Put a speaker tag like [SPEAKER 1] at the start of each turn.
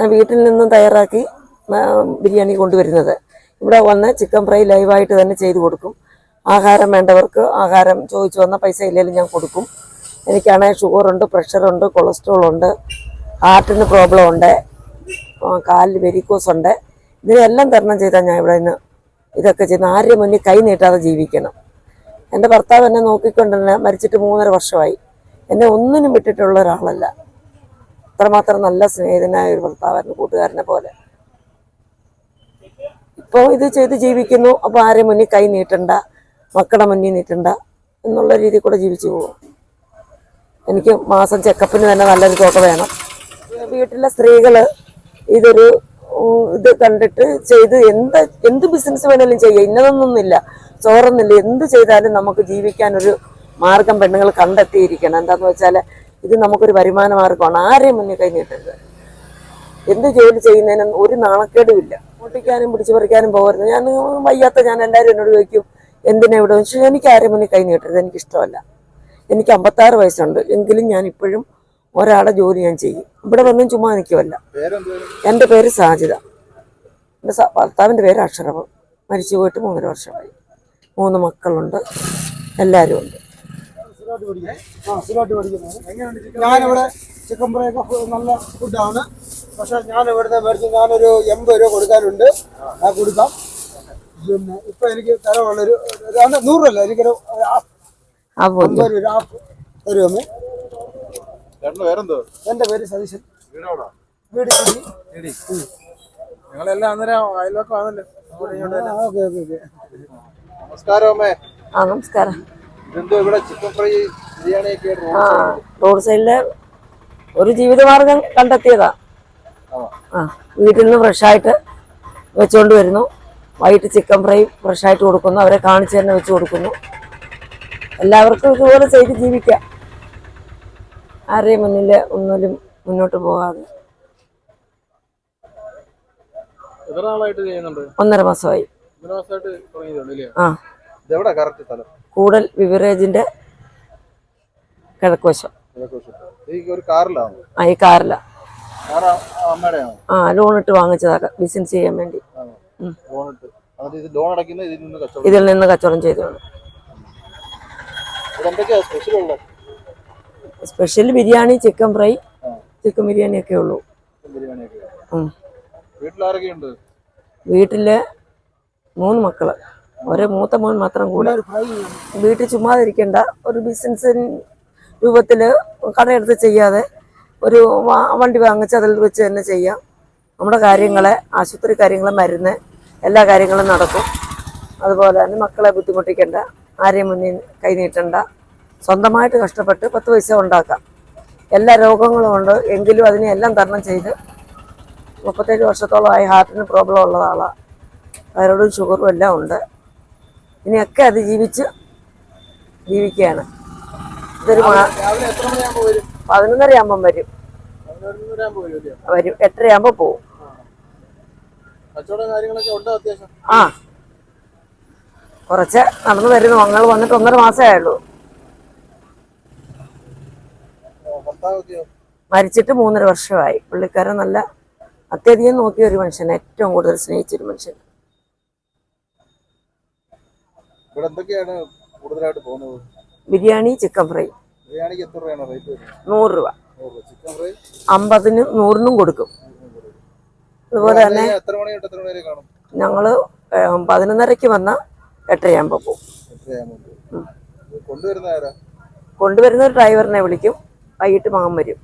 [SPEAKER 1] ഞാൻ വീട്ടിൽ നിന്നും തയ്യാറാക്കി ബിരിയാണി കൊണ്ടുവരുന്നത്. ഇവിടെ വന്ന് ചിക്കൻ ഫ്രൈ ലൈവായിട്ട് തന്നെ ചെയ്തു കൊടുക്കും. ആഹാരം വേണ്ടവർക്ക് ആഹാരം ചോദിച്ചു വന്ന പൈസ ഇല്ലെങ്കിലും ഞാൻ കൊടുക്കും. എനിക്കാണെങ്കിൽ ഷുഗറുണ്ട്, പ്രഷറുണ്ട്, കൊളസ്ട്രോൾ ഉണ്ട്, ഹാർട്ടിന് പ്രോബ്ലം ഉണ്ട്, കാലിൽ വെരിക്കോസ് ഉണ്ട്. ഇതിനെല്ലാം തരണം ചെയ്താൽ ഞാൻ ഇവിടെ നിന്ന് ഇതൊക്കെ ചെയ്യുന്ന. ആരുടെ മുന്നിൽ കൈ നീട്ടാതെ ജീവിക്കണം. എൻ്റെ ഭർത്താവ് എന്നെ നോക്കിക്കൊണ്ടെന്നെ മരിച്ചിട്ട് 3.5 വർഷമായി. എന്നെ ഒന്നിനും വിട്ടിട്ടുള്ള ഒരാളല്ല. അത്രമാത്രം നല്ല സ്നേഹിതനായ ഒരു ഭർത്താവായിരുന്നു, കൂട്ടുകാരനെ പോലെ. ഇപ്പോൾ ഇത് ചെയ്ത് ജീവിക്കുന്നു. അപ്പോൾ ആരെയും മുന്നിൽ കൈ നീട്ടണ്ട, മക്കളുടെ മുന്നിൽ നീട്ടണ്ട എന്നുള്ള രീതിയിൽ കൂടെ ജീവിച്ചു പോകും. എനിക്ക് മാസം ചെക്കപ്പിന് തന്നെ നല്ലൊരു തുക വേണം. വീട്ടിലെ സ്ത്രീകൾ ഇത് കണ്ടിട്ട് ചെയ്ത് എന്ത് ബിസിനസ് വേണമെങ്കിലും ചെയ്യുക. ഇന്നതൊന്നുമില്ല, ചോറൊന്നുമില്ല, എന്ത് ചെയ്താലും നമുക്ക് ജീവിക്കാനൊരു മാർഗം പെണ്ണുങ്ങൾ കണ്ടെത്തിയിരിക്കണം. എന്താണെന്ന് വെച്ചാൽ ഇത് നമുക്കൊരു വരുമാന മാർഗമാണ്. ആരെയും മുന്നിൽ കൈ നീട്ടരുത്. എന്ത് ജോലി ചെയ്യുന്നതിനും ഒരു നാണക്കേടുമില്ല. പൊട്ടിക്കാനും പിടിച്ചു പറിക്കാനും പോകരുത്. ഞാൻ വയ്യാത്ത ഞാൻ എല്ലാവരും എന്നോട് ചോദിക്കും എന്തിനാ ഇവിടെ വെച്ചാൽ എനിക്ക് ആരെയും മുന്നിൽ കൈ നീട്ടരുത്, എനിക്കിഷ്ടമല്ല. എനിക്ക് 56 വയസ്സുണ്ട്, എങ്കിലും ഞാൻ ഇപ്പോഴും ഒരാളെ ജോലി ഞാൻ ചെയ്യും. ഇവിടെ വന്നും ചുമ്മാ നിൽക്കുമല്ല. എൻ്റെ പേര് സാജിത, എൻ്റെ ഭർത്താവിൻ്റെ പേര് അക്ഷരവ്. മരിച്ചു പോയിട്ട് 3.5 വർഷമായി. 3 മക്കളുണ്ട്, എല്ലാവരും ഉണ്ട്.
[SPEAKER 2] ഞാനിവിടെ ചിക്കൻ ഫ്രൈ ഒക്കെ നല്ല ഫുഡാണ്. പക്ഷെ ഞാൻ ഇവിടുത്തെ മേടിച്ച് ഞാനൊരു 80 രൂപ കൊടുക്കാനുണ്ട്. കൊടുക്കാം. പിന്നെ ഇപ്പൊ എനിക്ക് തരവുള്ളൊരു 100 രൂപ അല്ല, എനിക്കൊരു 50 രൂപ ഹാഫ് തരുമേ. എന്റെ പേര് സതീശൻ. വീട്
[SPEAKER 3] ഞങ്ങളെല്ലാം അന്നേരം അയൽവക്കം ആണല്ലോ.
[SPEAKER 1] നമസ്കാരം.
[SPEAKER 3] ചിക്കൻ ഫ്രൈ ബിരിയാണി
[SPEAKER 1] റോഡ് സൈഡിലെ ഒരു ജീവിതമാർഗം കണ്ടെത്തിയതാ. വീട്ടിൽ നിന്ന് ഫ്രഷായിട്ട് വെച്ചുകൊണ്ട് വരുന്നു. വൈകിട്ട് ചിക്കൻ ഫ്രൈ ഫ്രഷായിട്ട് കൊടുക്കുന്നു. അവരെ കാണിച്ച് തന്നെ വെച്ച് കൊടുക്കുന്നു. എല്ലാവർക്കും ഇതുപോലെ ചെയ്ത് ജീവിക്കാം. ആരെയും മുന്നിൽ ഒന്നിലും മുന്നോട്ട് പോകാതെ. 1.5 മാസമായി. കൂടൽ വിവറേജിന്റെ കിഴക്കുവശം. ഈ കാറില. ലോൺ ഇട്ട് വാങ്ങിച്ചതാ, ബിസിനസ് ചെയ്യാൻ വേണ്ടി. ഇതിൽ നിന്ന് കച്ചവടം ചെയ്തതാണ്. Special biryani, chicken fry, chicken biryani ഒക്കെ ഉള്ളൂ. വീട്ടില് 3 മക്കള്. ഒരേ മൂത്ത മോൻ മാത്രം കൂടെ. വീട്ടിൽ ചുമ്മാതിരിക്കണ്ട, ഒരു ബിസിനസ് രൂപത്തിൽ കടയെടുത്ത് ചെയ്യാതെ ഒരു വണ്ടി വാങ്ങിച്ച് അതിൽ വെച്ച് തന്നെ ചെയ്യാം. നമ്മുടെ കാര്യങ്ങളെ, ആശുപത്രി കാര്യങ്ങൾ, മരുന്ന്, എല്ലാ കാര്യങ്ങളും നടക്കും. അതുപോലെ തന്നെ മക്കളെ ബുദ്ധിമുട്ടിക്കണ്ട, ആരെയും മുന്നിൽ കൈ നീട്ടണ്ട. സ്വന്തമായിട്ട് കഷ്ടപ്പെട്ട് 10 പൈസ ഉണ്ടാക്കാം. എല്ലാ രോഗങ്ങളും ഉണ്ട്, എങ്കിലും അതിനെല്ലാം തരണം ചെയ്ത് 37 വർഷത്തോളമായി ഹാർട്ടിന് പ്രോബ്ലം ഉള്ള ആളാണ്. തൈറോയിഡും ഷുഗറും എല്ലാം ഉണ്ട്. ഇനിയൊക്കെ അത് ജീവിക്കുകയാണ്. ഇതൊരു 11:30 ആകുമ്പം വരും. 8:30 ആകുമ്പോൾ പോവും. കുറച്ച് നടന്നു വരുന്നു. ഞങ്ങൾ വന്നിട്ട് 1.5 മാസമേ ആയുള്ളൂ. മരിച്ചിട്ട് 3.5 വർഷമായി. പുള്ളിക്കാരൻ നല്ല അത്യധികം നോക്കിയ ഒരു മനുഷ്യൻ, ഏറ്റവും കൂടുതൽ സ്നേഹിച്ചൊരു മനുഷ്യൻ. ബിരിയാണി, ചിക്കൻ ഫ്രൈ 100 രൂപ. 50-നും 100-നും കൊടുക്കും. അതുപോലെ തന്നെ ഞങ്ങള് 11:30 വന്ന 8:30 ആകുമ്പോൾ പോകും. കൊണ്ടുവരുന്ന ഒരു ഡ്രൈവറിനെ വിളിക്കും. വൈകിട്ട് മകൻ വരും.